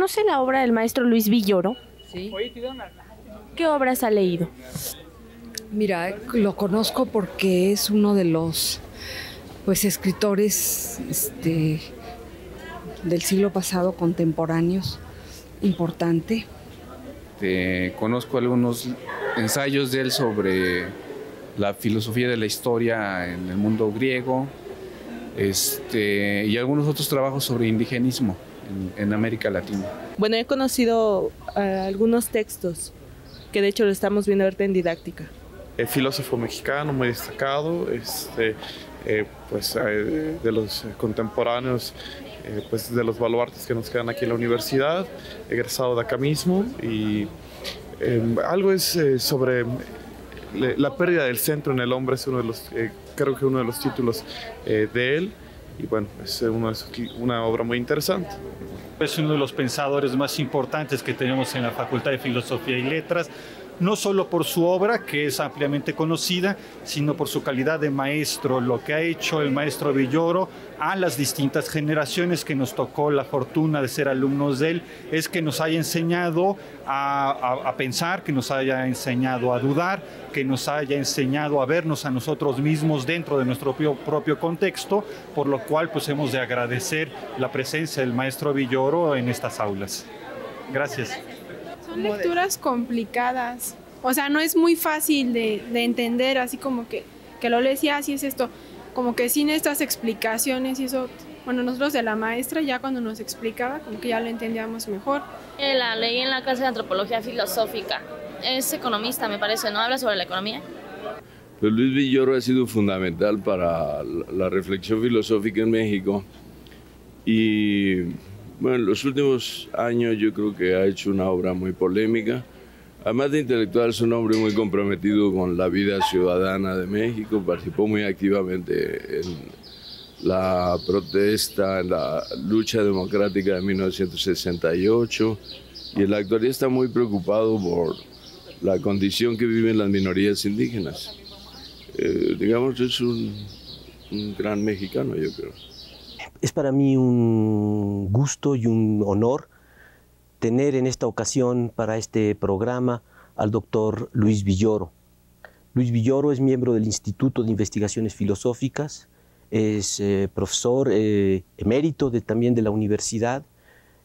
¿Conoce la obra del maestro Luis Villoro? Sí. ¿Qué obras ha leído? Mira, lo conozco porque es uno de los escritores del siglo pasado, contemporáneos, importante. Conozco algunos ensayos de él sobre la filosofía de la historia en el mundo griego, y algunos otros trabajos sobre indigenismo en América Latina. Bueno, he conocido algunos textos que de hecho lo estamos viendo ahorita en didáctica. Filósofo mexicano muy destacado, de los contemporáneos, de los baluartes que nos quedan aquí en la universidad, egresado de acá mismo, y algo es sobre la pérdida del centro en el hombre, es creo que uno de los títulos de él, y bueno, es una obra muy interesante. Es uno de los pensadores más importantes que tenemos en la Facultad de Filosofía y Letras, no solo por su obra, que es ampliamente conocida, sino por su calidad de maestro. Lo que ha hecho el maestro Villoro a las distintas generaciones que nos tocó la fortuna de ser alumnos de él, es que nos haya enseñado a pensar, que nos haya enseñado a dudar, que nos haya enseñado a vernos a nosotros mismos dentro de nuestro propio contexto, por lo cual pues hemos de agradecer la presencia del maestro Villoro en estas aulas. Gracias. Son lecturas complicadas, o sea, no es muy fácil de entender, así como que lo lees y así es esto, como que sin estas explicaciones y eso, bueno, nosotros de la maestra ya cuando nos explicaba, como que ya lo entendíamos mejor. La leí en la clase de Antropología Filosófica, es economista me parece, ¿no? Habla sobre la economía. Pues Luis Villoro ha sido fundamental para la reflexión filosófica en México y bueno, en los últimos años yo creo que ha hecho una obra muy polémica. Además de intelectual, es un hombre muy comprometido con la vida ciudadana de México, participó muy activamente en la protesta, en la lucha democrática de 1968 y en la actualidad está muy preocupado por la condición que viven las minorías indígenas. Digamos, es un gran mexicano, yo creo. Es para mí un gusto y un honor tener en esta ocasión para este programa al doctor Luis Villoro. Luis Villoro es miembro del Instituto de Investigaciones Filosóficas, es profesor emérito también de la universidad,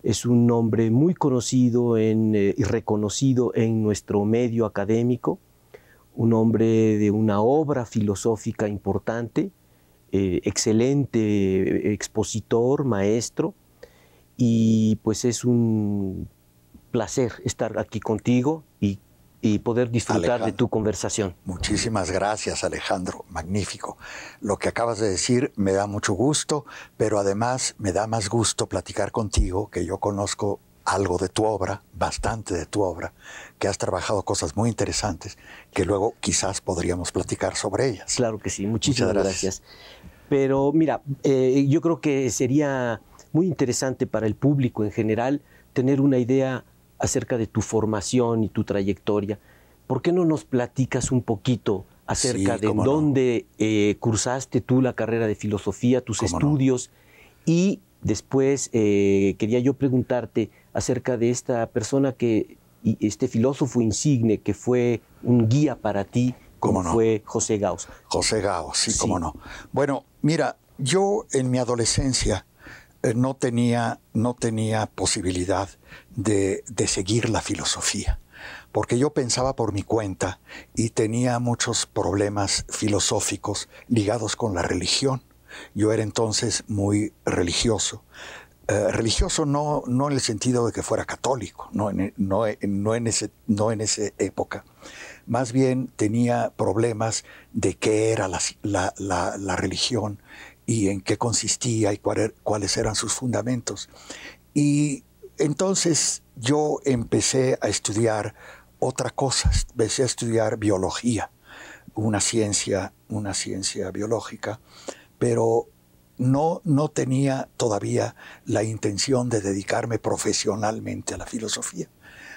es un hombre muy conocido y reconocido en nuestro medio académico, un hombre de una obra filosófica importante, excelente expositor, maestro, y pues es un placer estar aquí contigo y poder disfrutar Alejandro, de tu conversación. Muchísimas gracias, Alejandro, magnífico. Lo que acabas de decir me da mucho gusto, pero además me da más gusto platicar contigo, que yo conozco algo de tu obra, bastante de tu obra, que has trabajado cosas muy interesantes, que luego quizás podríamos platicar sobre ellas. Claro que sí, muchísimas gracias. Pero mira, yo creo que sería muy interesante para el público en general tener una idea acerca de tu formación y tu trayectoria. ¿Por qué no nos platicas un poquito acerca de dónde cursaste tú la carrera de filosofía, tus estudios? Y después quería yo preguntarte acerca de esta persona este filósofo insigne que fue un guía para ti, como fue José Gauss. José Gauss, sí, cómo no. Bueno, mira, yo en mi adolescencia no tenía posibilidad de seguir la filosofía, porque yo pensaba por mi cuenta y tenía muchos problemas filosóficos ligados con la religión. Yo era entonces muy religioso. Religioso no en el sentido de que fuera católico, no en esa época. Más bien tenía problemas de qué era la religión y en qué consistía y cuáles eran sus fundamentos. Y entonces yo empecé a estudiar otra cosa, empecé a estudiar biología, una ciencia biológica, pero no tenía todavía la intención de dedicarme profesionalmente a la filosofía.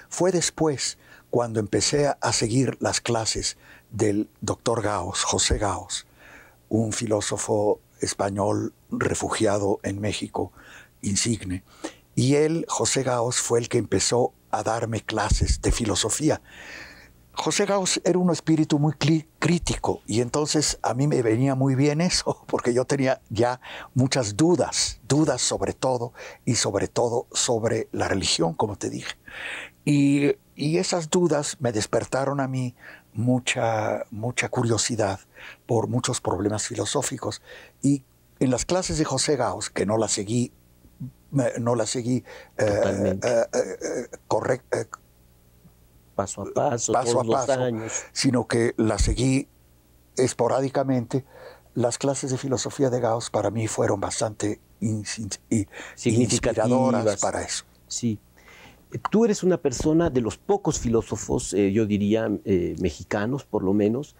Fue después, cuando empecé a seguir las clases del doctor Gauss, José Gauss, un filósofo español refugiado en México, insigne, Y él, José Gauss, fue el que empezó a darme clases de filosofía. José Gauss era un espíritu muy crítico y entonces a mí me venía muy bien eso, porque yo tenía ya muchas dudas sobre todo y sobre todo sobre la religión, como te dije. Y esas dudas me despertaron a mí mucha curiosidad por muchos problemas filosóficos. Y en las clases de José Gauss, que no las seguí paso a paso, años, sino que la seguí esporádicamente. Las clases de filosofía de Gauss para mí fueron bastante inspiradoras para eso. Sí. Tú eres una persona de los pocos filósofos, yo diría, mexicanos por lo menos,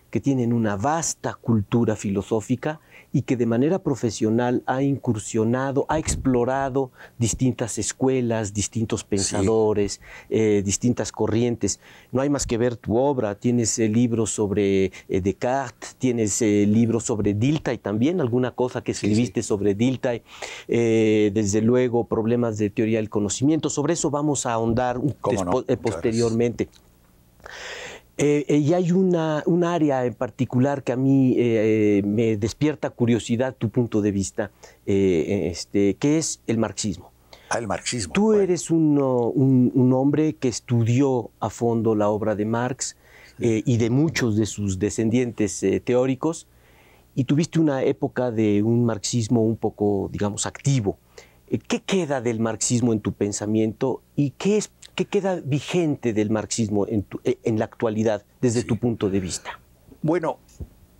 que tienen una vasta cultura filosófica y que de manera profesional ha incursionado, ha explorado distintas escuelas, distintos pensadores, distintas corrientes. No hay más que ver tu obra. Tienes libros sobre Descartes, tienes libros sobre Dilthey también, alguna cosa que escribiste sobre Dilthey, desde luego problemas de teoría del conocimiento. Sobre eso vamos a ahondar posteriormente. Y hay un área en particular que a mí me despierta curiosidad, tu punto de vista, que es el marxismo. El marxismo. Tú eres un hombre que estudió a fondo la obra de Marx y de muchos de sus descendientes teóricos, y tuviste una época de un marxismo un poco, digamos, activo. ¿Qué queda del marxismo en tu pensamiento y qué queda vigente del marxismo en la actualidad desde tu punto de vista? Bueno,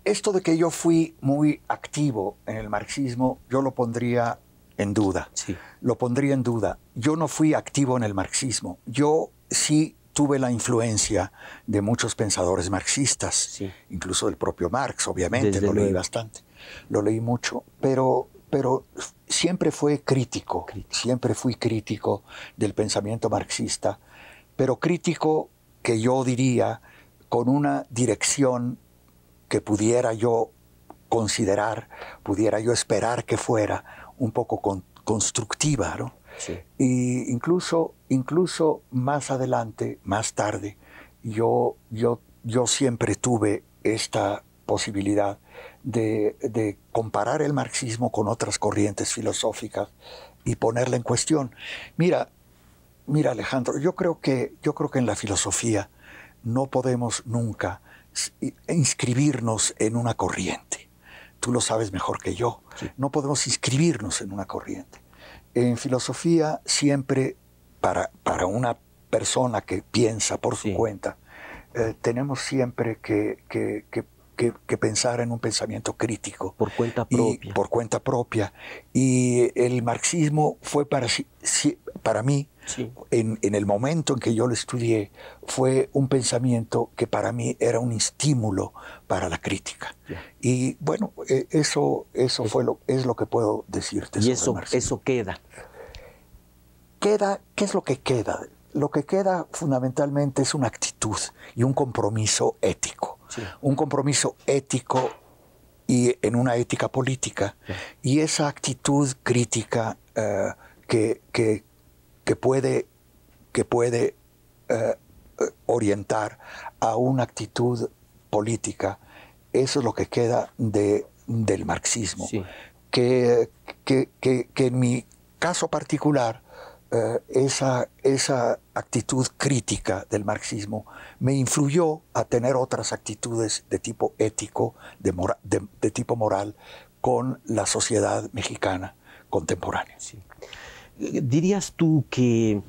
esto de que yo fui muy activo en el marxismo, yo lo pondría en duda. Lo pondría en duda. Yo no fui activo en el marxismo. Yo sí tuve la influencia de muchos pensadores marxistas, incluso del propio Marx, obviamente, lo leí bastante. Lo leí mucho, pero siempre fui crítico del pensamiento marxista, pero crítico que yo diría con una dirección que pudiera yo considerar, pudiera yo esperar que fuera un poco constructiva, ¿no? Y incluso más adelante, más tarde, yo siempre tuve esta posibilidad de comparar el marxismo con otras corrientes filosóficas y ponerla en cuestión. Mira, Alejandro, yo creo que en la filosofía no podemos nunca inscribirnos en una corriente. Tú lo sabes mejor que yo. No podemos inscribirnos en una corriente. En filosofía siempre, para una persona que piensa por su cuenta, tenemos siempre que pensar en un pensamiento crítico. Por cuenta propia. Por cuenta propia. Y el marxismo fue para mí, en el momento en que yo lo estudié, fue un pensamiento que para mí era un estímulo para la crítica. Y bueno, eso es lo que puedo decirte sobre el marxismo. Eso queda. ¿Qué es lo que queda? Lo que queda fundamentalmente es una actitud y un compromiso ético. Un compromiso ético y en una ética política. Y esa actitud crítica que puede orientar a una actitud política, eso es lo que queda del marxismo. Que en mi caso particular, esa actitud crítica del marxismo me influyó a tener otras actitudes de tipo ético, de tipo moral, con la sociedad mexicana contemporánea. ¿Dirías tú que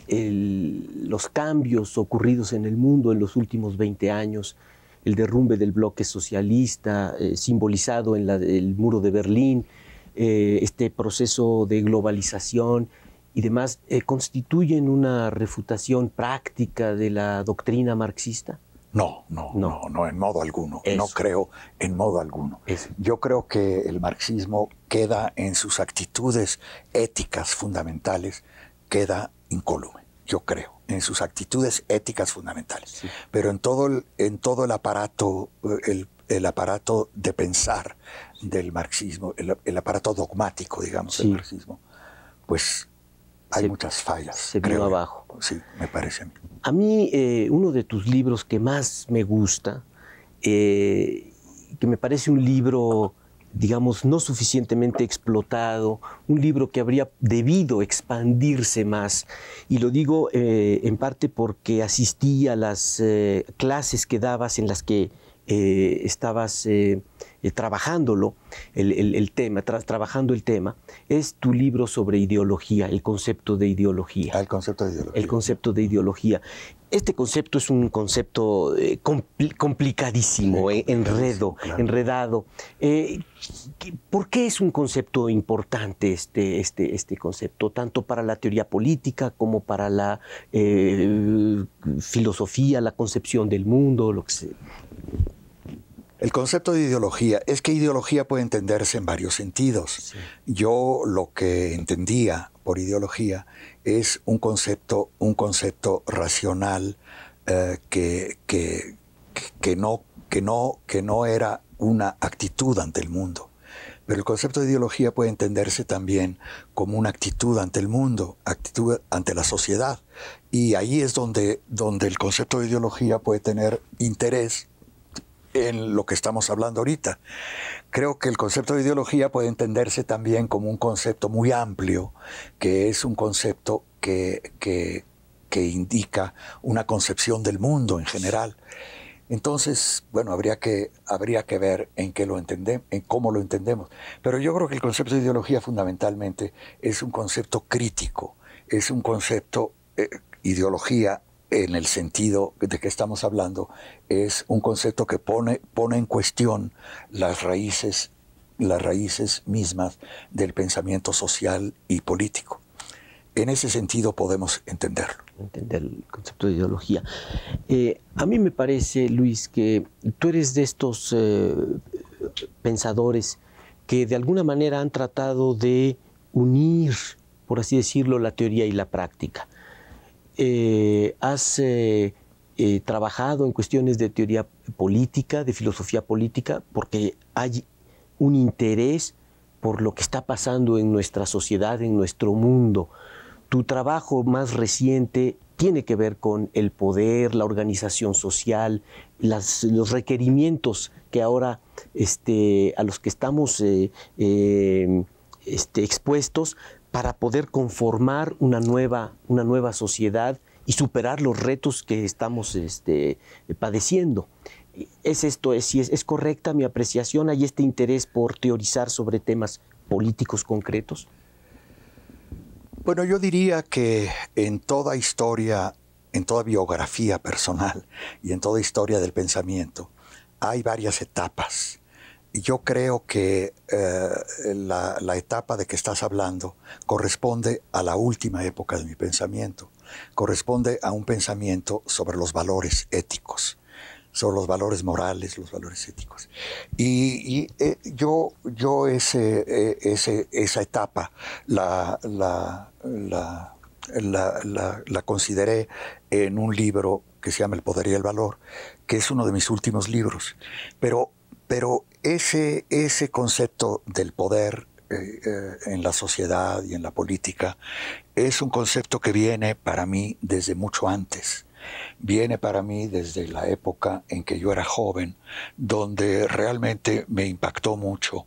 los cambios ocurridos en el mundo en los últimos 20 años, el derrumbe del bloque socialista, simbolizado en el muro de Berlín, este proceso de globalización y demás, constituyen una refutación práctica de la doctrina marxista? No, en modo alguno. No creo en modo alguno. Yo creo que el marxismo queda en sus actitudes éticas fundamentales, queda incólume, yo creo, en sus actitudes éticas fundamentales. Pero en todo el aparato, el aparato de pensar del marxismo, el aparato dogmático, digamos, del marxismo, pues hay muchas fallas. Se vino abajo. Sí, me parece a mí. A mí, uno de tus libros que más me gusta, que me parece un libro, digamos, no suficientemente explotado, un libro que habría debido expandirse más. Y lo digo en parte porque asistí a las clases que dabas en las que estabas trabajándolo, trabajando el tema. Es tu libro sobre ideología, el concepto de ideología. El concepto de ideología. El concepto de ideología. Este concepto es un concepto complicadísimo, enredado. ¿Por qué es un concepto importante este concepto, tanto para la teoría política como para la filosofía, la concepción del mundo, lo que sea? El concepto de ideología, es que ideología puede entenderse en varios sentidos. Sí. Yo lo que entendía por ideología es un concepto racional que no era una actitud ante el mundo. Pero el concepto de ideología puede entenderse también como una actitud ante el mundo, actitud ante la sociedad. Y ahí es donde el concepto de ideología puede tener interés en lo que estamos hablando ahorita. Creo que el concepto de ideología puede entenderse también como un concepto muy amplio, que es un concepto que indica una concepción del mundo en general. Entonces, bueno, habría que ver en cómo lo entendemos. Pero yo creo que el concepto de ideología fundamentalmente es un concepto crítico, es un concepto, ideología en el sentido de que estamos hablando, es un concepto que pone en cuestión las raíces mismas del pensamiento social y político. En ese sentido podemos entenderlo. Entender el concepto de ideología. A mí me parece, Luis, que tú eres de estos pensadores que de alguna manera han tratado de unir, por así decirlo, la teoría y la práctica. Has trabajado en cuestiones de teoría política, de filosofía política, porque hay un interés por lo que está pasando en nuestra sociedad, en nuestro mundo. Tu trabajo más reciente tiene que ver con el poder, la organización social, los requerimientos que ahora a los que estamos expuestos para poder conformar una nueva sociedad y superar los retos que estamos padeciendo. ¿Es correcta mi apreciación? ¿Hay este interés por teorizar sobre temas políticos concretos? Bueno, yo diría que en toda historia, en toda biografía personal y en toda historia del pensamiento, hay varias etapas. Y yo creo que la etapa de que estás hablando corresponde a la última época de mi pensamiento. Corresponde a un pensamiento sobre los valores éticos, sobre los valores morales, los valores éticos. Yo esa etapa la consideré en un libro que se llama El poder y el valor, que es uno de mis últimos libros. Pero ese concepto del poder en la sociedad y en la política es un concepto que viene para mí desde mucho antes. Viene para mí desde la época en que yo era joven, donde realmente me impactó mucho,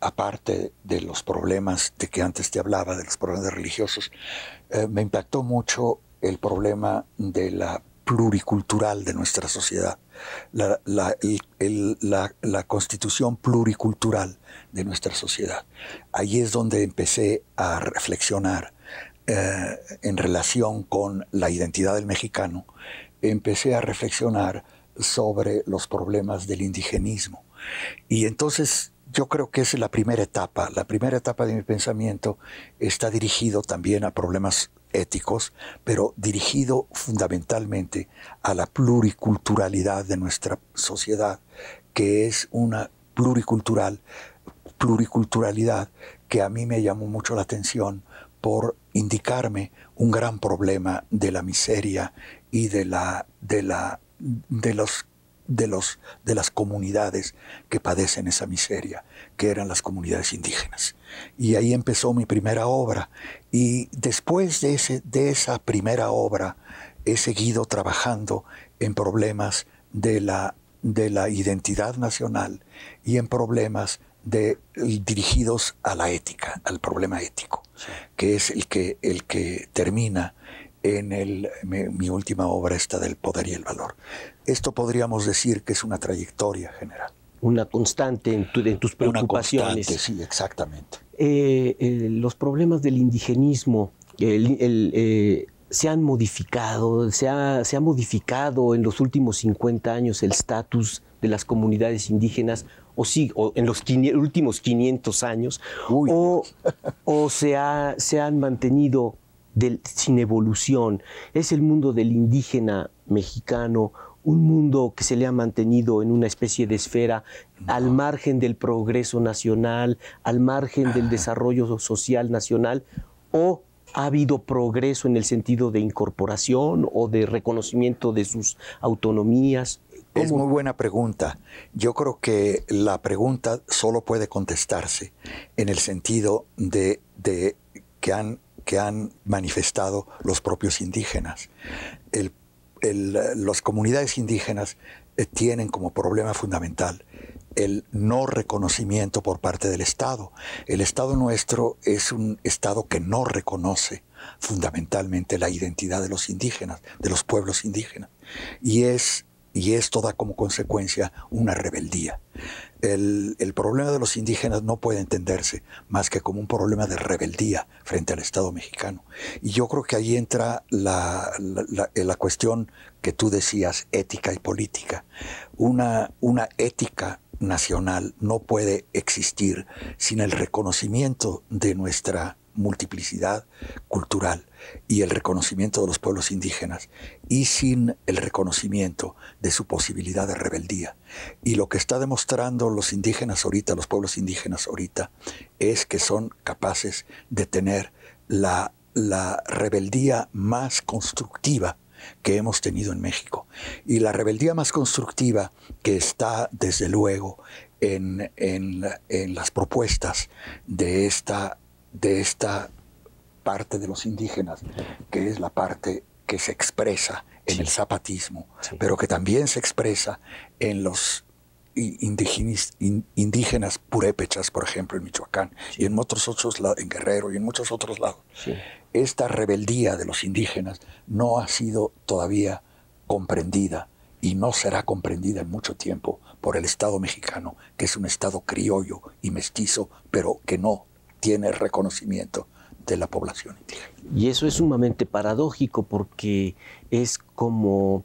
aparte de los problemas de que antes te hablaba, de los problemas religiosos, me impactó mucho el problema de la pluricultural de nuestra sociedad, la constitución pluricultural de nuestra sociedad. Ahí es donde empecé a reflexionar en relación con la identidad del mexicano. Empecé a reflexionar sobre los problemas del indigenismo. Y entonces yo creo que esa es la primera etapa. La primera etapa de mi pensamiento está dirigido también a problemas éticos, pero dirigido fundamentalmente a la pluriculturalidad de nuestra sociedad, que es una pluriculturalidad que a mí me llamó mucho la atención por indicarme un gran problema de la miseria y de de las comunidades que padecen esa miseria, que eran las comunidades indígenas. Y ahí empezó mi primera obra. Y después de esa primera obra he seguido trabajando en problemas de la identidad nacional y en problemas dirigidos a la ética, al problema ético, que es el que termina en mi última obra, esta del poder y el valor. Esto podríamos decir que es una trayectoria general. Una constante en tus preocupaciones. Una constante, sí, exactamente. Los problemas del indigenismo se han modificado, se ha modificado en los últimos 50 años el estatus de las comunidades indígenas, o en los últimos 500 años, o se han mantenido sin evolución. Es el mundo del indígena mexicano un mundo que se le ha mantenido en una especie de esfera al margen del progreso nacional, al margen del desarrollo social nacional, o ha habido progreso en el sentido de incorporación o de reconocimiento de sus autonomías. ¿Cómo? Es muy buena pregunta. Yo creo que la pregunta solo puede contestarse en el sentido de que han manifestado los propios indígenas. Las comunidades indígenas tienen como problema fundamental el no reconocimiento por parte del Estado. El Estado nuestro es un Estado que no reconoce fundamentalmente la identidad de los indígenas, de los pueblos indígenas. Y esto da como consecuencia una rebeldía. El problema de los indígenas no puede entenderse más que como un problema de rebeldía frente al Estado mexicano. Y yo creo que ahí entra la cuestión que tú decías, ética y política. Una ética nacional no puede existir sin el reconocimiento de nuestra multiplicidad cultural y el reconocimiento de los pueblos indígenas, y sin el reconocimiento de su posibilidad de rebeldía. Y lo que está demostrando los indígenas ahorita, los pueblos indígenas ahorita, es que son capaces de tener la rebeldía más constructiva que hemos tenido en México. Y la rebeldía más constructiva que está, desde luego, en las propuestas de esta parte de los indígenas, que es la parte que se expresa en el zapatismo, pero que también se expresa en los indígenas purépechas, por ejemplo, en Michoacán, y en otros lados, en Guerrero y en muchos otros lados. Sí. Esta rebeldía de los indígenas no ha sido todavía comprendida y no será comprendida en mucho tiempo por el Estado mexicano, que es un Estado criollo y mestizo, pero que no tiene reconocimiento de la población indígena. Y eso es sumamente paradójico, porque es como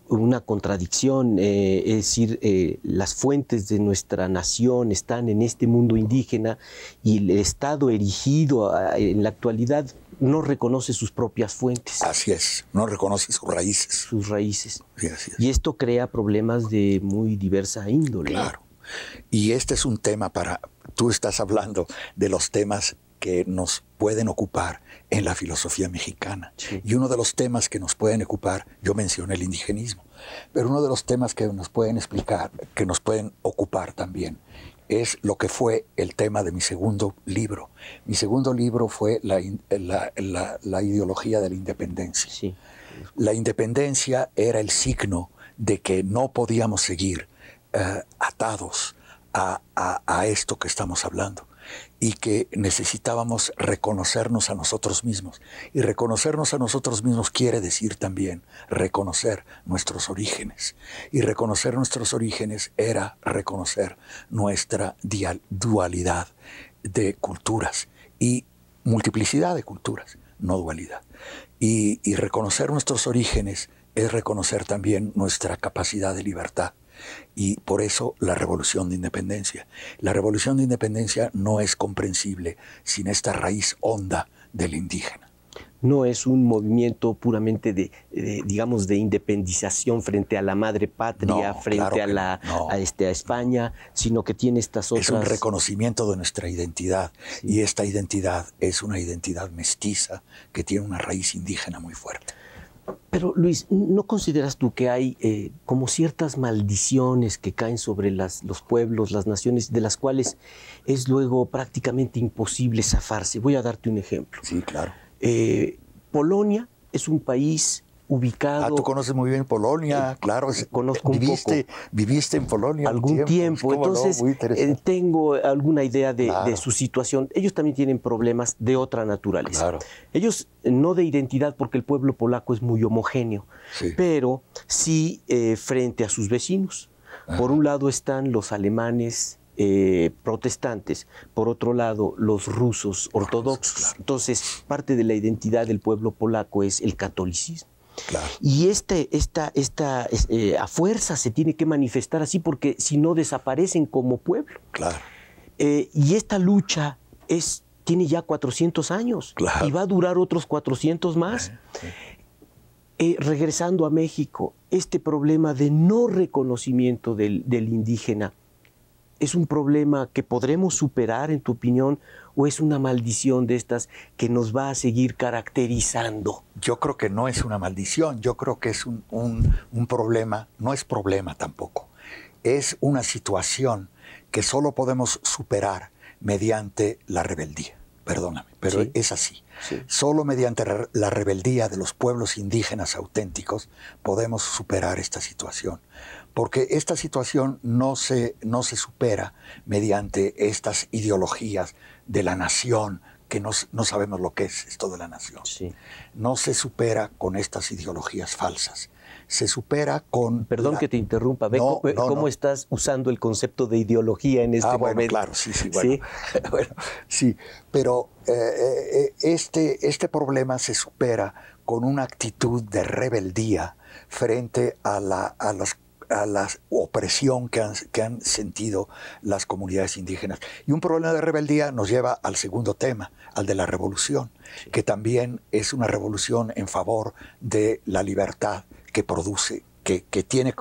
una contradicción, es decir, las fuentes de nuestra nación están en este mundo indígena y el Estado erigido en la actualidad no reconoce sus propias fuentes. Así es, no reconoce sus raíces. Sus raíces. Sí, así es. Y esto crea problemas de muy diversa índole. Claro. Y este es un tema tú estás hablando de los temas que nos pueden ocupar en la filosofía mexicana. Sí. Y uno de los temas que nos pueden ocupar, yo mencioné el indigenismo, pero uno de los temas que nos pueden ocupar también, es lo que fue el tema de mi segundo libro. Mi segundo libro fue la ideología de la independencia. Sí. La independencia era el signo de que no podíamos seguir atados a esto que estamos hablando, y que necesitábamos reconocernos a nosotros mismos. Y reconocernos a nosotros mismos quiere decir también reconocer nuestros orígenes. Y reconocer nuestros orígenes era reconocer nuestra dualidad de culturas y multiplicidad de culturas, no dualidad. Y reconocer nuestros orígenes es reconocer también nuestra capacidad de libertad. Y por eso la Revolución de Independencia. La Revolución de Independencia no es comprensible sin esta raíz honda del indígena. No es un movimiento puramente digamos, de independización frente a la madre patria, frente a España, sino que tiene estas otras... Es un reconocimiento de nuestra identidad, sí. Y esta identidad es una identidad mestiza que tiene una raíz indígena muy fuerte. Pero Luis, ¿no consideras tú que hay como ciertas maldiciones que caen sobre los pueblos, las naciones, de las cuales es luego prácticamente imposible zafarse? Voy a darte un ejemplo. Sí, claro. Polonia es un país ubicado... tú conoces muy bien Polonia, claro. Conozco un poco. Viviste en Polonia algún tiempo. Entonces, tengo alguna idea de su situación. Ellos también tienen problemas de otra naturaleza. Claro. Ellos no de identidad, porque el pueblo polaco es muy homogéneo, pero sí frente a sus vecinos. Por un lado están los alemanes protestantes, por otro lado los rusos ortodoxos. Claro. Entonces, parte de la identidad del pueblo polaco es el catolicismo. Claro. Y a fuerza se tiene que manifestar así, porque si no desaparecen como pueblo. Claro. Y esta lucha tiene ya 400 años, claro, y va a durar otros 400 más. Regresando a México, este problema de no reconocimiento del indígena, ¿es un problema que podremos superar, en tu opinión, o es una maldición de estas que nos va a seguir caracterizando? Yo creo que no es una maldición, yo creo que es un problema, no es problema tampoco. Es una situación que solo podemos superar mediante la rebeldía. Perdóname, pero sí, es así. Sí. Solo mediante la rebeldía de los pueblos indígenas auténticos podemos superar esta situación. Porque esta situación no se supera mediante estas ideologías de la nación, que no sabemos lo que es esto de la nación. Sí. No se supera con estas ideologías falsas. Se supera con... Perdón que te interrumpa, ve cómo estás usando el concepto de ideología en este momento. Bueno, claro, sí, bueno. ¿Sí? Bueno, sí, pero este problema se supera con una actitud de rebeldía frente a la opresión que han sentido las comunidades indígenas. Y un problema de rebeldía nos lleva al segundo tema, al de la revolución, sí, que también es una revolución en favor de la libertad que produce, que tiene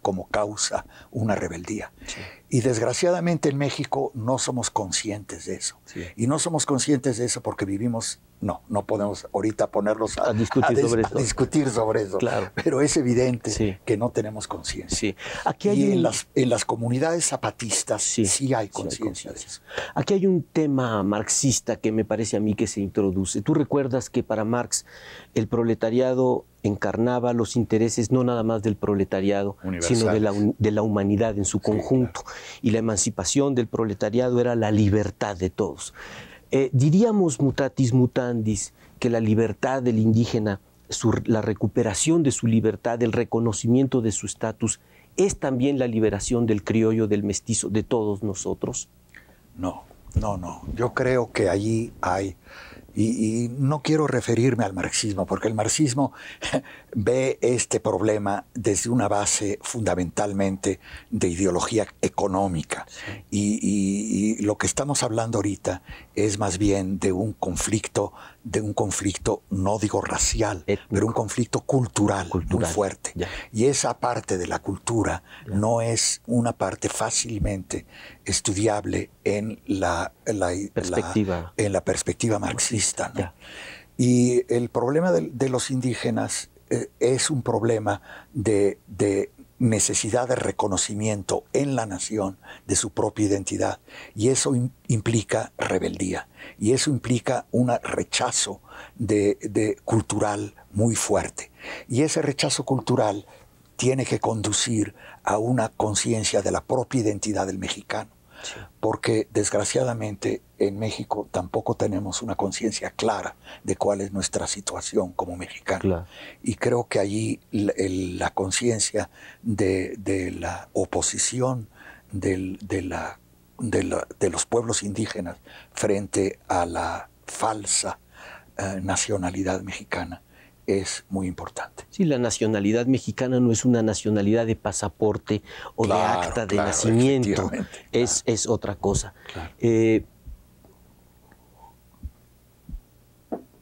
como causa una rebeldía. Sí. Y desgraciadamente en México no somos conscientes de eso. Sí. Y no somos conscientes de eso porque vivimos... No podemos ahorita ponernos a discutir sobre eso. Claro. Pero es evidente que no tenemos conciencia. Sí. En las comunidades zapatistas sí hay conciencia de eso. Aquí hay un tema marxista que me parece a mí que se introduce. Tú recuerdas que para Marx el proletariado encarnaba los intereses no nada más del proletariado, sino de la humanidad en su conjunto. Claro. Y la emancipación del proletariado era la libertad de todos. Diríamos mutatis mutandis que la libertad del indígena, la recuperación de su libertad, el reconocimiento de su estatus, es también la liberación del criollo, del mestizo, de todos nosotros. No. Yo creo que allí hay... Y no quiero referirme al marxismo, porque el marxismo ve este problema desde una base fundamentalmente de ideología económica. Sí. Y lo que estamos hablando ahorita es más bien de un conflicto, no digo racial, étnico, pero un conflicto cultural muy fuerte. Ya. Y esa parte de la cultura no es una parte fácilmente estudiable en la perspectiva marxista. ¿no? Y el problema de los indígenas es un problema de necesidad de reconocimiento en la nación de su propia identidad. Y eso implica rebeldía. Y eso implica un rechazo cultural muy fuerte. Y ese rechazo cultural tiene que conducir a una conciencia de la propia identidad del mexicano. Sí. Porque desgraciadamente en México tampoco tenemos una conciencia clara de cuál es nuestra situación como mexicanos. Claro. Y creo que allí la conciencia de la oposición de los pueblos indígenas frente a la falsa nacionalidad mexicana es muy importante. Sí, la nacionalidad mexicana no es una nacionalidad de pasaporte o de acta de nacimiento, es otra cosa. Claro.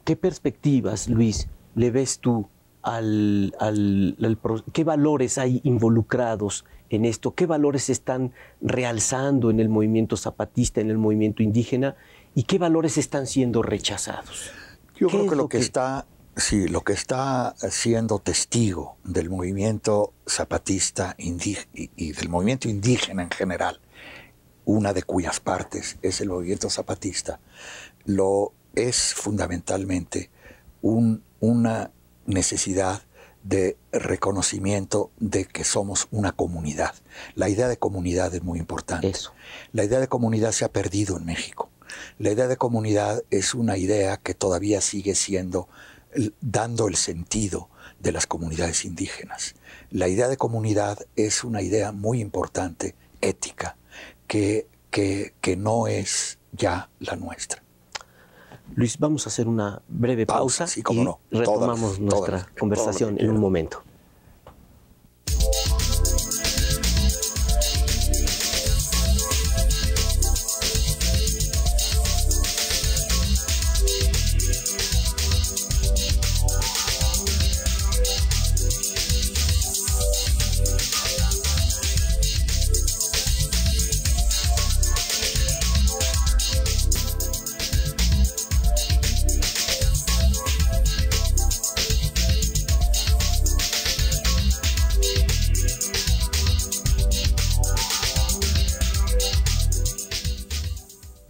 ¿Qué perspectivas, Luis, le ves tú qué valores hay involucrados en esto? ¿Qué valores se están realzando en el movimiento zapatista, en el movimiento indígena? ¿Y qué valores están siendo rechazados? Yo creo que lo que está Sí, lo que está siendo testigo del movimiento zapatista y del movimiento indígena en general, una de cuyas partes es el movimiento zapatista, lo es fundamentalmente una necesidad de reconocimiento de que somos una comunidad. La idea de comunidad es muy importante. Eso. La idea de comunidad se ha perdido en México. La idea de comunidad es una idea que todavía sigue siendo, dando el sentido de las comunidades indígenas. La idea de comunidad es una idea muy importante, ética, que no es ya la nuestra. Luis, vamos a hacer una breve pausa sí, cómo no. Retomamos nuestra conversación en un momento.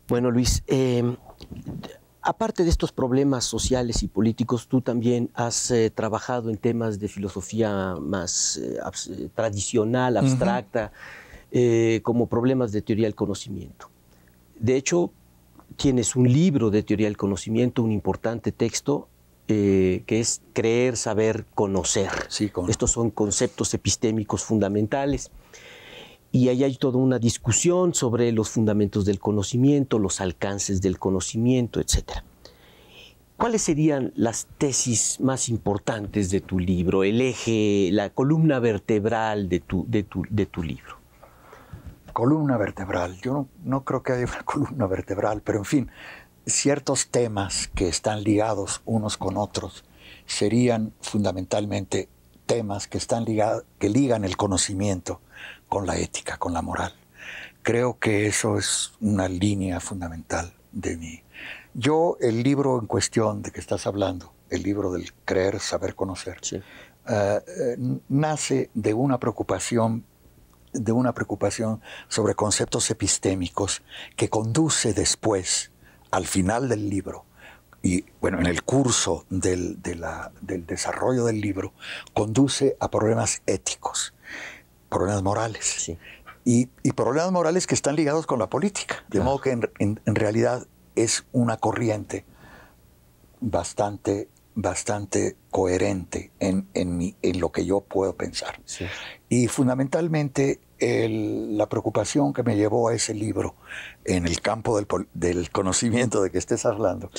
Bueno, Luis, aparte de estos problemas sociales y políticos, tú también has trabajado en temas de filosofía más tradicional, abstracta, como problemas de teoría del conocimiento. De hecho, tienes un libro de teoría del conocimiento, un importante texto, que es Creer, Saber, Conocer. Sí, Estos son conceptos epistémicos fundamentales. Y ahí hay toda una discusión sobre los fundamentos del conocimiento, los alcances del conocimiento, etc. ¿Cuáles serían las tesis más importantes de tu libro, el eje, la columna vertebral de tu libro? Columna vertebral. Yo no creo que haya una columna vertebral, pero en fin, ciertos temas que están ligados unos con otros serían fundamentalmente temas que ligan el conocimiento con la ética, con la moral. Creo que eso es una línea fundamental de mí. El libro en cuestión de que estás hablando, el libro del Creer, Saber, Conocer, sí. Nace de una preocupación sobre conceptos epistémicos que conduce después, al final del libro, y bueno, en el curso del desarrollo del libro, conduce a problemas éticos, problemas morales. Sí. Y problemas morales que están ligados con la política. De modo que en realidad es una corriente bastante coherente en lo que yo puedo pensar. Sí. Y fundamentalmente la preocupación que me llevó a ese libro en el campo del conocimiento de que estás hablando,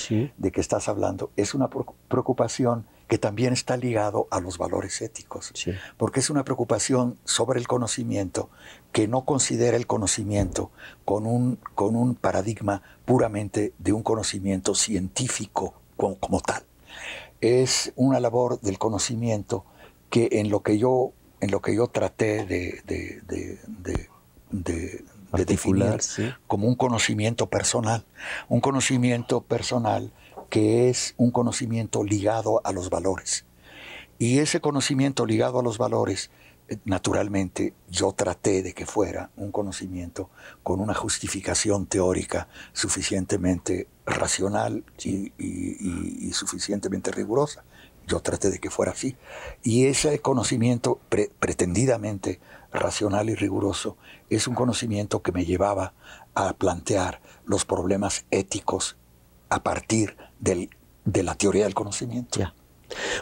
es una preocupación que también está ligado a los valores éticos, sí. Porque es una preocupación sobre el conocimiento que no considera el conocimiento con un paradigma puramente de un conocimiento científico como tal. Es una labor del conocimiento que en lo que yo traté de definir, sí, como un conocimiento personal que es un conocimiento ligado a los valores. Y ese conocimiento ligado a los valores, naturalmente, yo traté de que fuera un conocimiento con una justificación teórica suficientemente racional y suficientemente rigurosa. Yo traté de que fuera así. Y ese conocimiento pretendidamente racional y riguroso es un conocimiento que me llevaba a plantear los problemas éticos a partir de la teoría del conocimiento. Ya.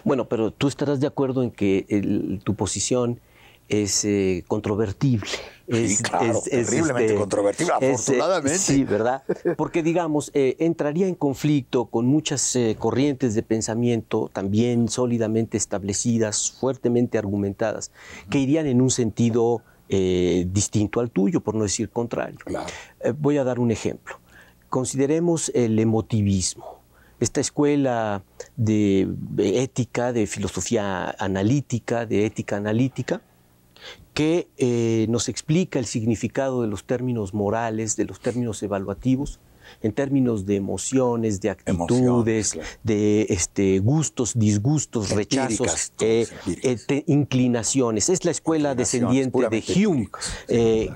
Bueno, pero tú estarás de acuerdo en que tu posición es controvertible. Sí, claro, terriblemente controvertible, afortunadamente. Sí, ¿verdad? Porque, digamos, entraría en conflicto con muchas corrientes de pensamiento también sólidamente establecidas, fuertemente argumentadas, que irían en un sentido distinto al tuyo, por no decir contrario. Claro. Voy a dar un ejemplo. Consideremos el emotivismo. Esta escuela de ética, de filosofía analítica, de ética analítica, que nos explica el significado de los términos morales, de los términos evaluativos, en términos de emociones, de actitudes, de gustos, disgustos, rechazos, inclinaciones. Es la escuela descendiente de Hume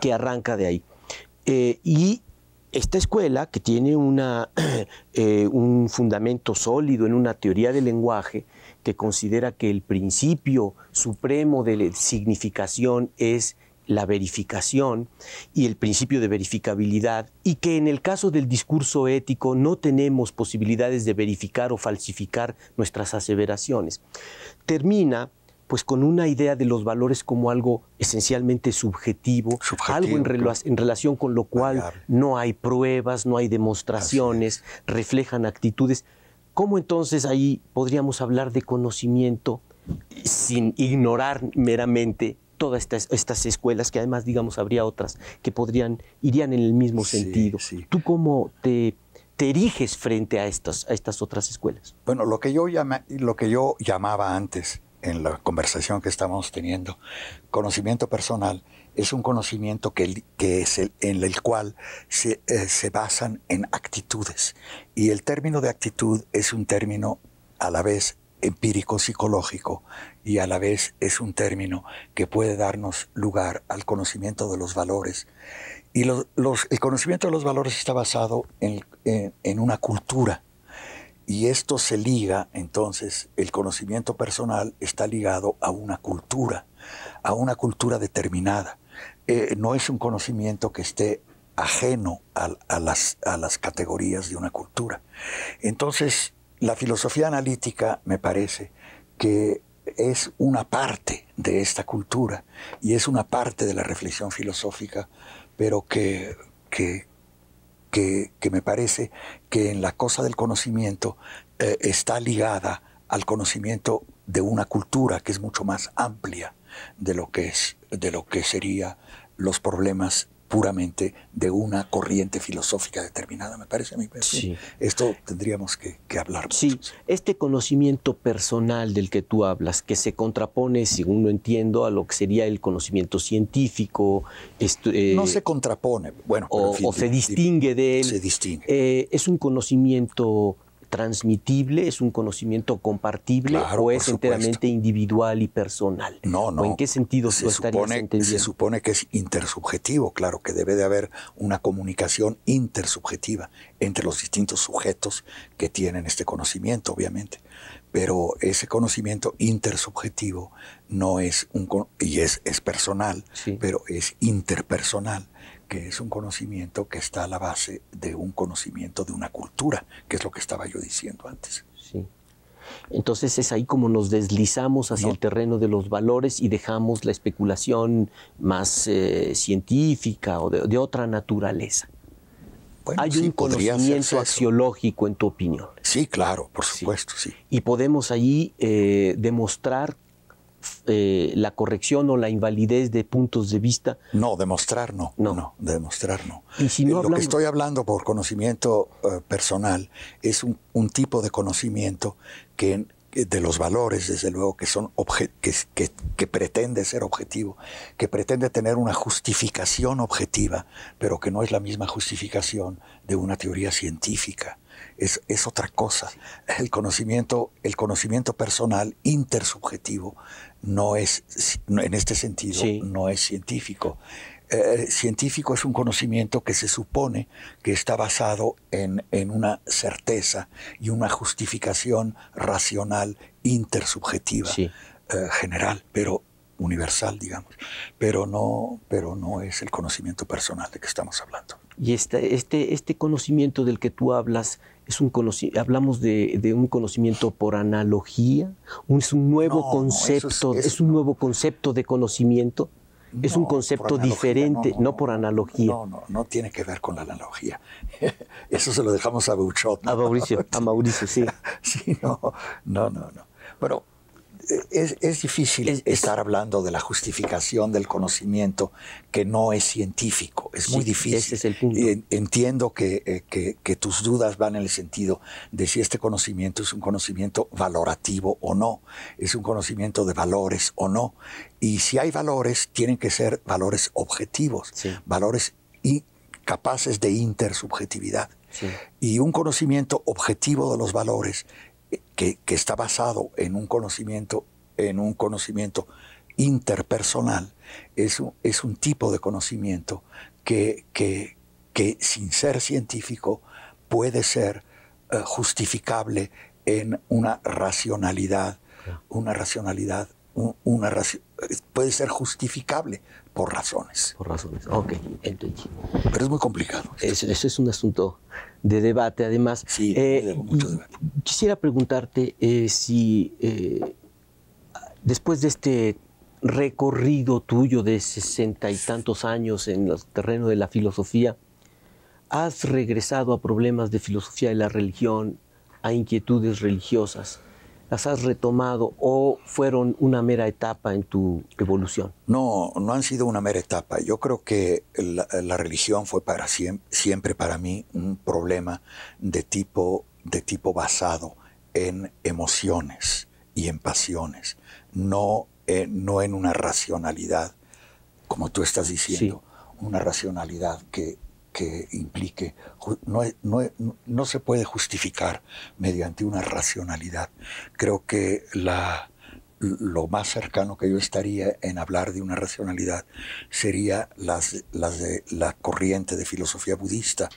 que arranca de ahí. Y esta escuela, que tiene un fundamento sólido en una teoría del lenguaje, que considera que el principio supremo de significación es la verificación y el principio de verificabilidad, y que en el caso del discurso ético no tenemos posibilidades de verificar o falsificar nuestras aseveraciones. Termina pues con una idea de los valores como algo esencialmente subjetivo, algo en relación con lo cual no hay pruebas, no hay demostraciones, reflejan actitudes. ¿Cómo entonces ahí podríamos hablar de conocimiento sin ignorar meramente todas estas escuelas, que además, digamos, habría otras que irían en el mismo sentido? ¿Tú cómo te eriges frente a estas otras escuelas? Bueno, lo que yo llamaba antes, en la conversación que estamos teniendo, conocimiento personal, es un conocimiento en el cual se basan en actitudes. Y el término de actitud es un término a la vez empírico-psicológico y a la vez es un término que puede darnos lugar al conocimiento de los valores. Y el conocimiento de los valores está basado en una cultura. Y esto se liga, entonces, el conocimiento personal está ligado a una cultura determinada. No es un conocimiento que esté ajeno a las categorías de una cultura. Entonces, la filosofía analítica me parece que es una parte de esta cultura y es una parte de la reflexión filosófica, pero que me parece que en la cosa del conocimiento está ligada al conocimiento de una cultura que es mucho más amplia de lo que sería los problemas puramente de una corriente filosófica determinada, me parece a mí. Sí. Esto tendríamos que hablar. Sí, este conocimiento personal del que tú hablas, que se contrapone, según lo entiendo, a lo que sería el conocimiento científico. No se contrapone, bueno. O se distingue de él. Se distingue. ¿Es un conocimiento transmitible, es un conocimiento compartible, o es enteramente individual y personal? No. ¿O en qué sentido lo estarías entendiendo? Se supone que es intersubjetivo, claro, que debe de haber una comunicación intersubjetiva entre los distintos sujetos que tienen este conocimiento, obviamente. Pero ese conocimiento intersubjetivo no es es personal, pero es interpersonal, que es un conocimiento que está a la base de un conocimiento de una cultura, que es lo que estaba yo diciendo antes. Sí. Entonces es ahí como nos deslizamos hacia el terreno de los valores y dejamos la especulación más científica o de otra naturaleza. Bueno, ¿Hay un conocimiento axiológico en tu opinión? Sí, claro, por supuesto, sí. ¿Y podemos allí demostrar la corrección o la invalidez de puntos de vista? No, demostrar no. Demostrar no. Y si no lo que estoy hablando por conocimiento personal es un tipo de conocimiento que de los valores, desde luego, que son que pretende ser objetivo, que pretende tener una justificación objetiva, pero que no es la misma justificación de una teoría científica. Es otra cosa. El conocimiento personal intersubjetivo no es, en este sentido, no es científico. Científico es un conocimiento que se supone que está basado en una certeza y una justificación racional intersubjetiva, general, pero universal, digamos. Pero no es el conocimiento personal de que estamos hablando. Y este conocimiento del que tú hablas, hablamos de un conocimiento por analogía, es un nuevo concepto, es un nuevo concepto de conocimiento. Es un concepto diferente, no por analogía. No tiene que ver con la analogía. Eso se lo dejamos a Bouchot, ¿no? A Mauricio, sí. Sí, no. Bueno, es difícil estar hablando de la justificación del conocimiento que no es científico. Es muy difícil. Ese es el punto. Entiendo que tus dudas van en el sentido de si este conocimiento es un conocimiento valorativo o no, es un conocimiento de valores o no. Y si hay valores, tienen que ser valores objetivos, valores capaces de intersubjetividad. Sí. Y un conocimiento objetivo de los valores que está basado en un conocimiento interpersonal es un tipo de conocimiento que sin ser científico puede ser justificable en una racionalidad, puede ser justificable por razones. Por razones, ok, entendí. Pero es muy complicado. Eso es un asunto de debate, además. Sí, mucho debate. Quisiera preguntarte si después de este recorrido tuyo de 60 y tantos años en el terreno de la filosofía, ¿has regresado a problemas de filosofía de la religión, a inquietudes religiosas? ¿Las has retomado o fueron una mera etapa en tu evolución? No han sido una mera etapa. Yo creo que la religión fue siempre para mí un problema de tipo basado en emociones y en pasiones, no en una racionalidad, como tú estás diciendo, sí. Una racionalidad que implique, no se puede justificar mediante una racionalidad. Creo que lo más cercano que yo estaría en hablar de una racionalidad sería las de la corriente de filosofía budista,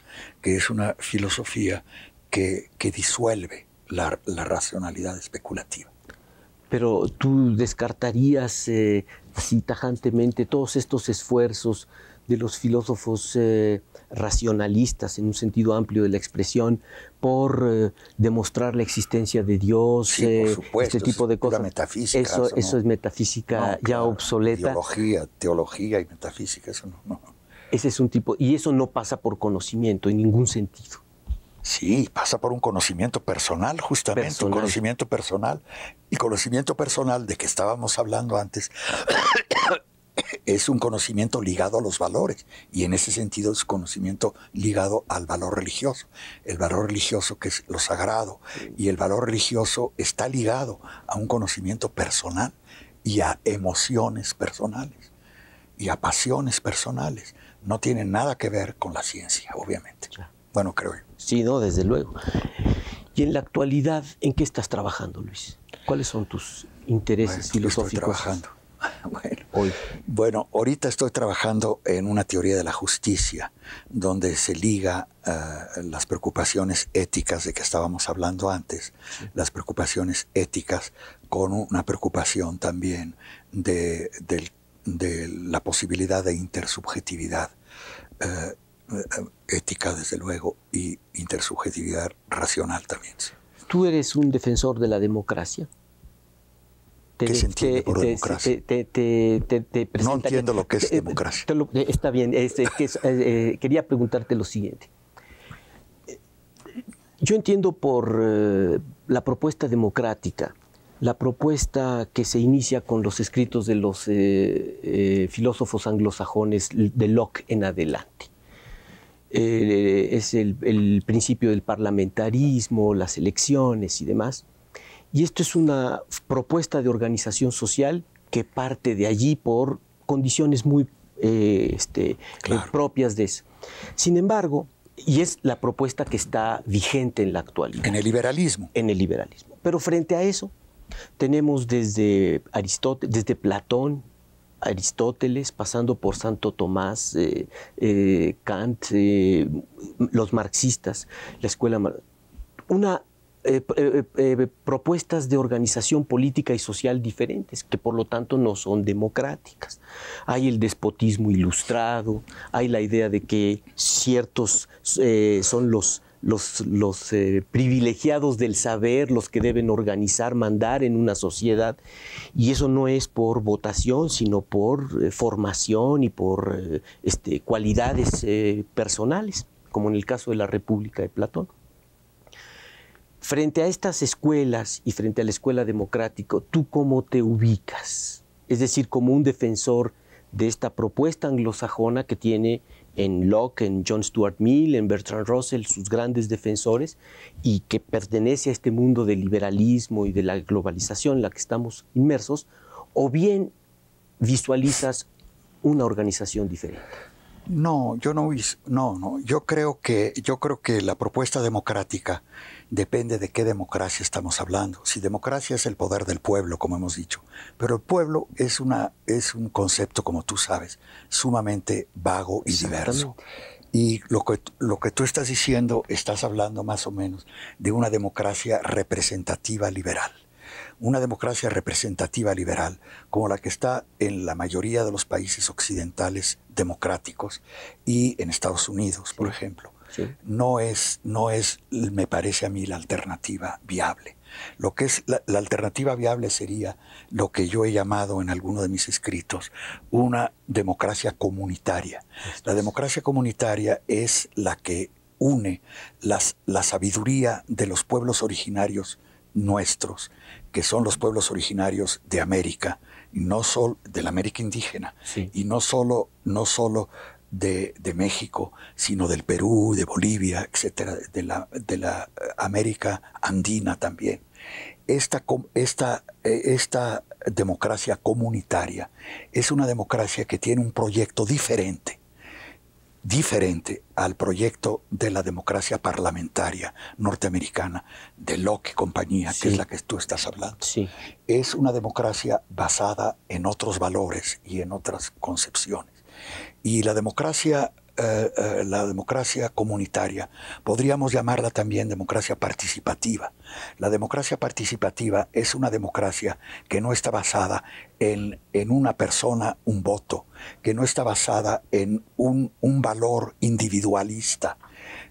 que es una filosofía que disuelve la racionalidad especulativa. Pero tú descartarías así tajantemente todos estos esfuerzos de los filósofos racionalistas, en un sentido amplio de la expresión, por demostrar la existencia de Dios, sí, por supuesto, este tipo de cosas. Metafísica, eso es metafísica ya obsoleta. Teología y metafísica, eso no. Ese es un tipo, y eso no pasa por conocimiento en ningún sentido. Sí, pasa por un conocimiento personal, justamente, un conocimiento personal. Y conocimiento personal de que estábamos hablando antes es un conocimiento ligado a los valores, y en ese sentido es conocimiento ligado al valor religioso. El valor religioso, que es lo sagrado, y el valor religioso está ligado a un conocimiento personal y a emociones personales y a pasiones personales. No tiene nada que ver con la ciencia, obviamente. Bueno, creo yo. Sí, no, desde luego. Y en la actualidad, ¿en qué estás trabajando, Luis? ¿Cuáles son tus intereses filosóficos? Estoy trabajando. Bueno, ahorita estoy trabajando en una teoría de la justicia, donde se liga las preocupaciones éticas de que estábamos hablando antes, las preocupaciones éticas con una preocupación también de la posibilidad de intersubjetividad ética, desde luego, y intersubjetividad racional también. Sí. ¿Tú eres un defensor de la democracia? ¿Qué se entiende por democracia? No entiendo lo que es democracia. Está bien. Quería preguntarte lo siguiente. Yo entiendo por la propuesta democrática, la propuesta que se inicia con los escritos de los filósofos anglosajones de Locke en adelante. Es el principio del parlamentarismo, las elecciones y demás. Y esto es una propuesta de organización social que parte de allí por condiciones muy propias de eso. Sin embargo, y es la propuesta que está vigente en la actualidad. En el liberalismo. En el liberalismo. Pero frente a eso, tenemos desde Aristóteles, desde Platón, Aristóteles, pasando por Santo Tomás, Kant, los marxistas, la escuela, propuestas de organización política y social diferentes, que por lo tanto no son democráticas. Hay el despotismo ilustrado, hay la idea de que ciertos son los privilegiados del saber los que deben organizar, mandar en una sociedad, y eso no es por votación, sino por formación y por cualidades personales, como en el caso de la República de Platón. Frente a estas escuelas y frente a la escuela democrática, ¿tú cómo te ubicas? Es decir, como un defensor de esta propuesta anglosajona que tiene en Locke, en John Stuart Mill, en Bertrand Russell, sus grandes defensores, y que pertenece a este mundo del liberalismo y de la globalización en la que estamos inmersos, o bien visualizas una organización diferente. No, yo no, no. Yo creo que la propuesta democrática depende de qué democracia estamos hablando. Si democracia es el poder del pueblo, como hemos dicho, pero el pueblo es un concepto, como tú sabes, sumamente vago y diverso. Y lo que tú estás diciendo, estás hablando más o menos de una democracia representativa liberal. Una democracia representativa liberal, como la que está en la mayoría de los países occidentales democráticos y en Estados Unidos, por ejemplo, no es, me parece a mí, la alternativa viable. Lo que es la alternativa viable sería lo que yo he llamado en alguno de mis escritos una democracia comunitaria. La democracia comunitaria es la que une la sabiduría de los pueblos originarios nuestros, que son los pueblos originarios de América, y no solo de la América indígena, y no solo de México, sino del Perú, de Bolivia, etcétera, de la América andina también. Esta democracia comunitaria es una democracia que tiene un proyecto diferente al proyecto de la democracia parlamentaria norteamericana, de Locke y compañía, que es la que tú estás hablando. Es una democracia basada en otros valores y en otras concepciones. Y la democracia comunitaria, podríamos llamarla también democracia participativa. La democracia participativa es una democracia que no está basada en una persona, un voto, que no está basada en un valor individualista.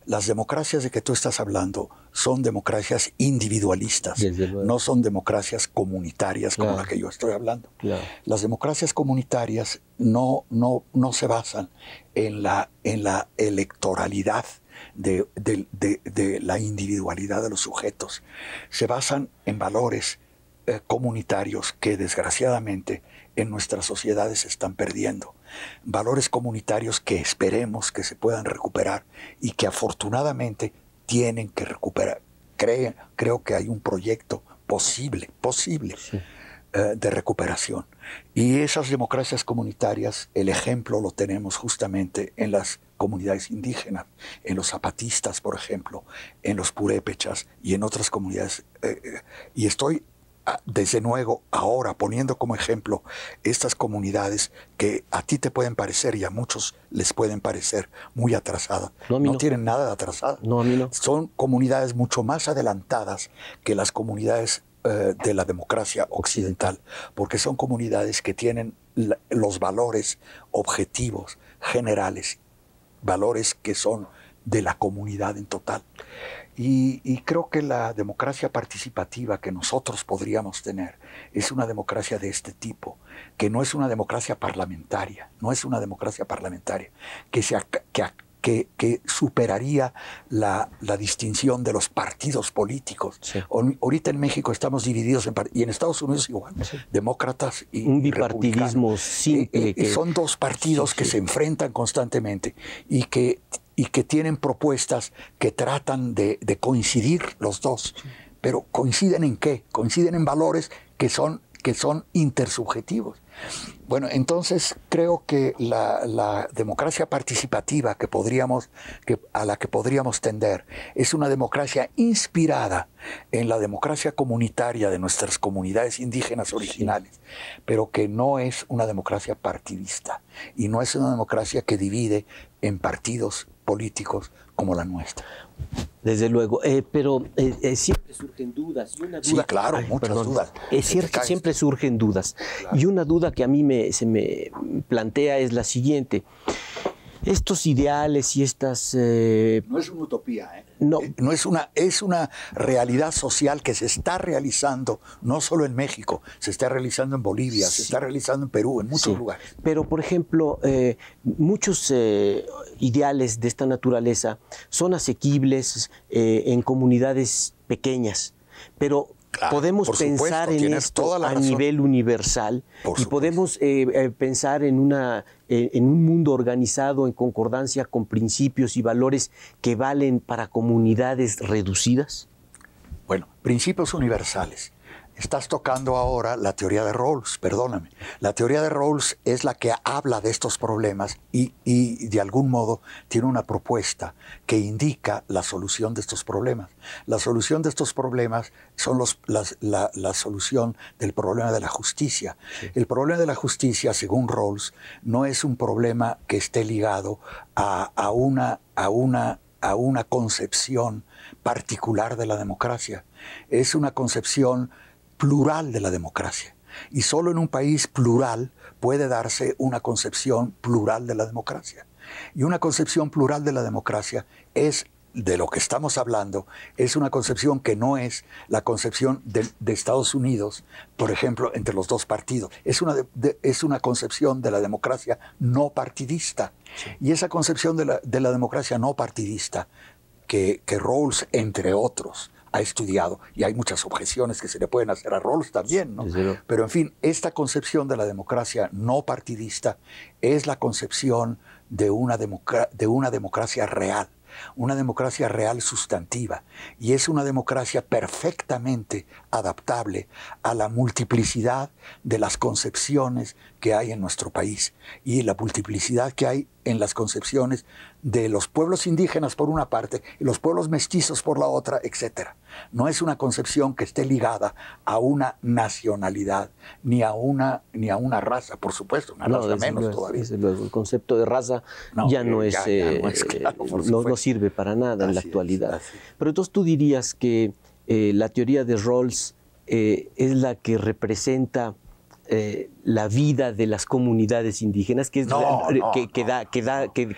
Las democracias de que tú estás hablando son democracias individualistas, no son democracias comunitarias como la que yo estoy hablando. Las democracias comunitarias no se basan en la electoralidad de la individualidad de los sujetos. Se basan en valores comunitarios que desgraciadamente en nuestras sociedades se están perdiendo. Valores comunitarios que esperemos que se puedan recuperar y que afortunadamente tienen que recuperar. Creo que hay un proyecto posible de recuperación. Y esas democracias comunitarias, el ejemplo lo tenemos justamente en las comunidades indígenas, en los zapatistas, por ejemplo, en los purépechas y en otras comunidades. Y estoy desde luego ahora poniendo como ejemplo estas comunidades que a ti te pueden parecer y a muchos les pueden parecer muy atrasadas. No tienen nada de atrasadas. Son comunidades mucho más adelantadas que las comunidades de la democracia occidental, porque son comunidades que tienen los valores objetivos, generales, valores que son de la comunidad en total. Y creo que la democracia participativa que nosotros podríamos tener es una democracia de este tipo, que no es una democracia parlamentaria, que superaría la distinción de los partidos políticos. Ahorita en México estamos divididos y en Estados Unidos igual, demócratas y un bipartidismo simple. Son dos partidos que se enfrentan constantemente y que tienen propuestas que tratan de coincidir los dos. Pero ¿coinciden en qué? Coinciden en valores que son intersubjetivos. Bueno, entonces creo que la democracia participativa a la que podríamos tender es una democracia inspirada en la democracia comunitaria de nuestras comunidades indígenas originales, pero que no es una democracia partidista y no es una democracia que divide en partidos políticos como la nuestra. Desde luego, pero siempre surgen dudas. Y una duda, sí, claro, muchas dudas. Es cierto que siempre surgen dudas. Claro. Y una duda que a mí se me plantea es la siguiente. Estos ideales y estas... No es una utopía, No es una realidad social que se está realizando no solo en México, se está realizando en Bolivia, se está realizando en Perú, en muchos lugares. Pero, por ejemplo, muchos ideales de esta naturaleza son asequibles en comunidades pequeñas, pero... Claro, podemos pensar en esto a nivel universal y podemos pensar en un mundo organizado en concordancia con principios y valores que valen para comunidades reducidas. Bueno, principios universales. Estás tocando ahora la teoría de Rawls, perdóname. La teoría de Rawls es la que habla de estos problemas y de algún modo tiene una propuesta que indica la solución de estos problemas. La solución de estos problemas son la solución del problema de la justicia. Sí. El problema de la justicia, según Rawls, no es un problema que esté ligado a una concepción particular de la democracia. Es una concepción plural de la democracia. Y solo en un país plural puede darse una concepción plural de la democracia. Y una concepción plural de la democracia es, de lo que estamos hablando, es una concepción que no es la concepción de Estados Unidos, por ejemplo, entre los dos partidos. Es una concepción de la democracia no partidista. Sí. Y esa concepción de la democracia no partidista, que Rawls, entre otros, ha estudiado, y hay muchas objeciones que se le pueden hacer a Rawls también, ¿no? Pero en fin, esta concepción de la democracia no partidista es la concepción de una democracia real, una democracia real sustantiva, y es una democracia perfectamente adaptable a la multiplicidad de las concepciones que hay en nuestro país y la multiplicidad que hay en las concepciones de los pueblos indígenas por una parte y los pueblos mestizos por la otra, etc. No es una concepción que esté ligada a una nacionalidad ni a una raza, por supuesto, una raza menos todavía. Desde luego, el concepto de raza no sirve para nada en la actualidad. Pero entonces tú dirías que la teoría de Rawls es la que representa la vida de las comunidades indígenas, que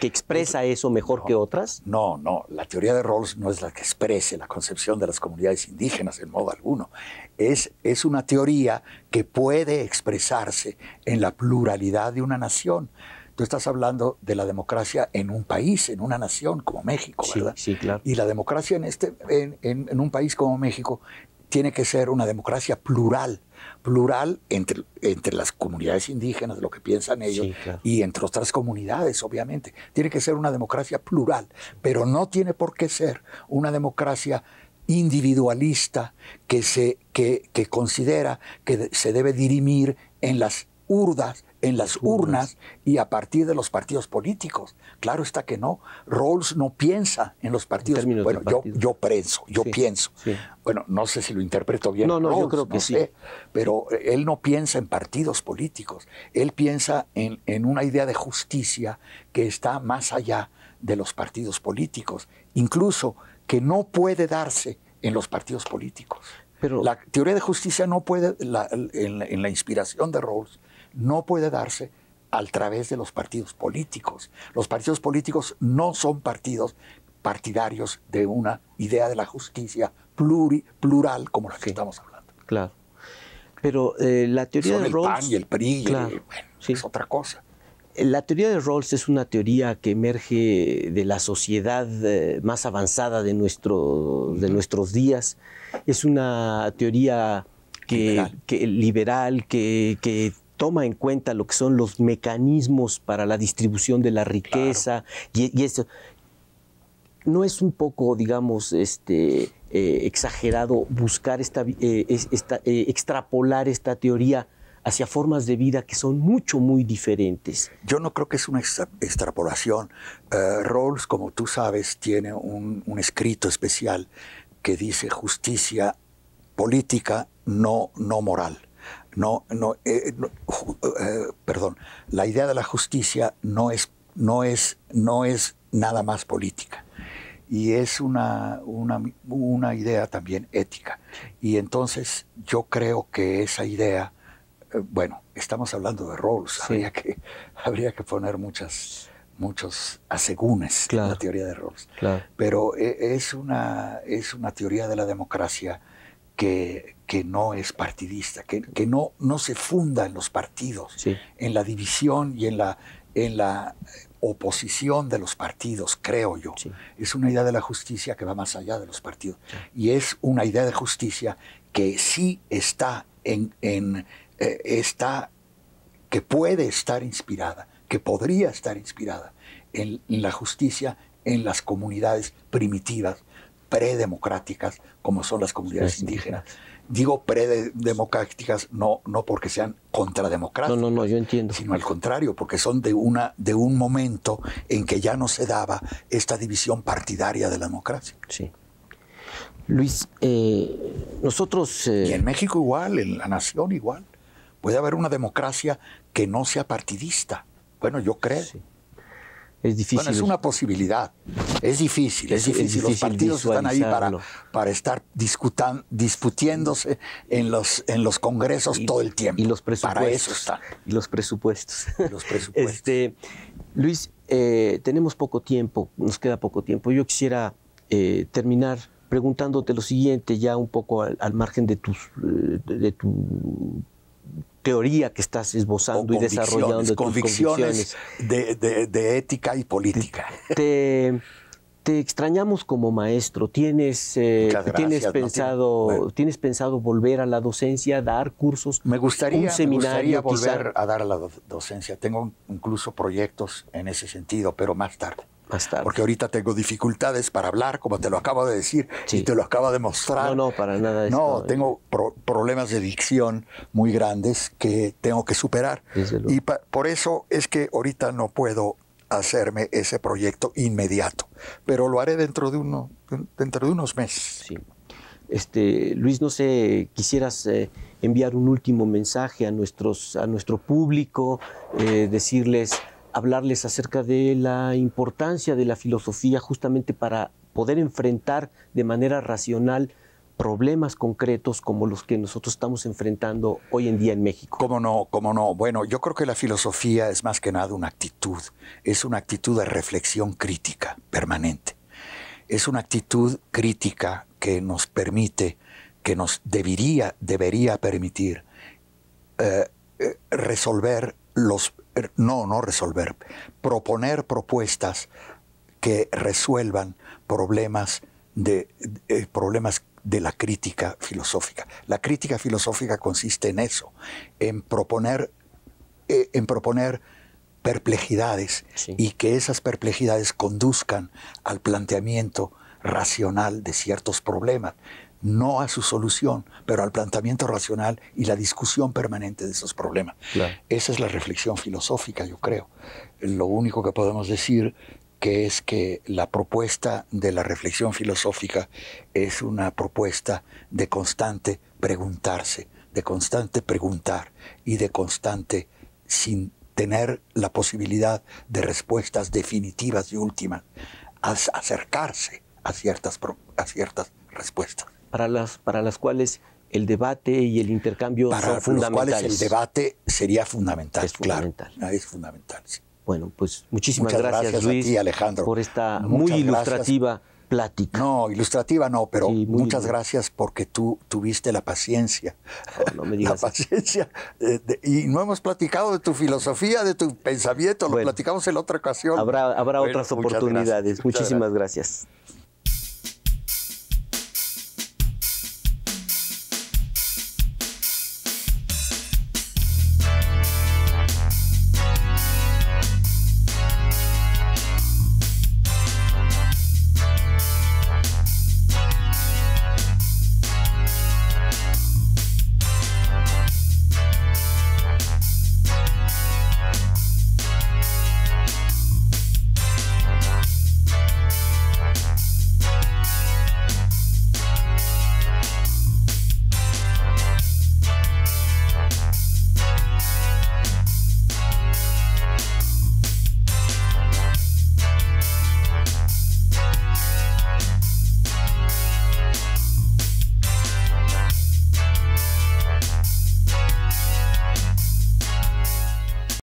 expresa eso mejor que otras? No, la teoría de Rawls no es la que exprese la concepción de las comunidades indígenas en modo alguno. Es una teoría que puede expresarse en la pluralidad de una nación. Tú estás hablando de la democracia en un país, en una nación como México, ¿verdad? Sí, claro. Y la democracia en un país como México tiene que ser una democracia plural entre las comunidades indígenas, lo que piensan ellos, sí, claro, y entre otras comunidades, obviamente. Tiene que ser una democracia plural, pero no tiene por qué ser una democracia individualista que considera que se debe dirimir en las urnas y a partir de los partidos políticos. Claro está que no. Rawls no piensa en los partidos. Bueno, yo pienso. Sí. Bueno, no sé si lo interpreto bien. No, Rawls, yo creo que sí. Pero él no piensa en partidos políticos. Él piensa en una idea de justicia que está más allá de los partidos políticos, incluso que no puede darse en los partidos políticos. Pero la teoría de justicia no puede, en la inspiración de Rawls, no puede darse a través de los partidos políticos. Los partidos políticos no son partidarios de una idea de la justicia plural como la que estamos hablando. Claro. Pero la teoría de Rawls... el PAN y el PRI, claro, es otra cosa. La teoría de Rawls es una teoría que emerge de la sociedad más avanzada de nuestros días. Es una teoría liberal que toma en cuenta lo que son los mecanismos para la distribución de la riqueza. Claro. Y eso no es un poco, digamos, exagerado buscar extrapolar esta teoría hacia formas de vida que son muy diferentes. Yo no creo que es una extrapolación. Rawls, como tú sabes, tiene un escrito especial que dice justicia política, no moral. Perdón, la idea de la justicia no es nada más política. Y es una idea también ética. Y entonces yo creo que esa idea, bueno, estamos hablando de Rawls, sí, habría que poner muchos asegúnes, claro, en la teoría de Rawls. Claro. Pero es una teoría de la democracia que no es partidista, que no se funda en los partidos, sí, en la división y en la oposición de los partidos, creo yo. Sí. Es una idea de la justicia que va más allá de los partidos. Sí. Y es una idea de justicia que sí está que puede estar inspirada, que podría estar inspirada en la justicia en las comunidades primitivas predemocráticas como son las comunidades indígenas. Digo predemocráticas no porque sean contrademocráticas. No, yo entiendo. Sino al contrario, porque son de un momento en que ya no se daba esta división partidaria de la democracia. Sí. Luis, nosotros... Y en México igual, en la nación igual. Puede haber una democracia que no sea partidista. Bueno, yo creo. Sí. Es difícil. Bueno, es una posibilidad. Es difícil. Los partidos están ahí para estar discutiéndose en los congresos todo el tiempo. Y los presupuestos. Para eso están. Y los presupuestos. Los presupuestos. Luis, tenemos poco tiempo, nos queda poco tiempo. Yo quisiera terminar preguntándote lo siguiente, ya un poco al margen de tu teoría que estás esbozando y desarrollando, de tus convicciones de ética y política. Te extrañamos como maestro. ¿Tienes pensado volver a la docencia, dar cursos? Me gustaría, un seminario, volver a dar a la docencia. Tengo incluso proyectos en ese sentido, pero más tarde. Porque ahorita tengo dificultades para hablar, como te lo acabo de decir, y te lo acabo de mostrar. No, para nada. No, tengo problemas de dicción muy grandes que tengo que superar. Y por eso es que ahorita no puedo hacerme ese proyecto inmediato, pero lo haré dentro de unos meses. Sí. Luis, no sé, quisieras enviar un último mensaje a nuestro público, hablarles acerca de la importancia de la filosofía justamente para poder enfrentar de manera racional problemas concretos como los que nosotros estamos enfrentando hoy en día en México. ¿Cómo no? Bueno, yo creo que la filosofía es más que nada una actitud. Es una actitud de reflexión crítica permanente. Es una actitud crítica que nos permite, que nos debería permitir proponer propuestas que resuelvan problemas de la crítica filosófica. La crítica filosófica consiste en eso, en proponer perplejidades, sí, y que esas perplejidades conduzcan al planteamiento racional de ciertos problemas, no a su solución, pero al planteamiento racional y la discusión permanente de esos problemas. Claro. Esa es la reflexión filosófica, yo creo. Lo único que podemos decir es que la propuesta de la reflexión filosófica es una propuesta de constante preguntarse, de constante preguntar y de constante, sin tener la posibilidad de respuestas definitivas y últimas, acercarse a ciertas respuestas. Para las cuales el debate y el intercambio son fundamentales. Para los cuales el debate sería fundamental. Es fundamental. Claro, es fundamental, sí. Bueno, pues muchísimas gracias Luis, a ti, Alejandro, por esta muy ilustrativa plática. No, ilustrativa no, pero sí, muchas gracias porque tú tuviste la paciencia. No me digas. La paciencia. Y no hemos platicado de tu filosofía, de tu pensamiento, lo platicamos en la otra ocasión. Habrá otras oportunidades. Muchísimas gracias.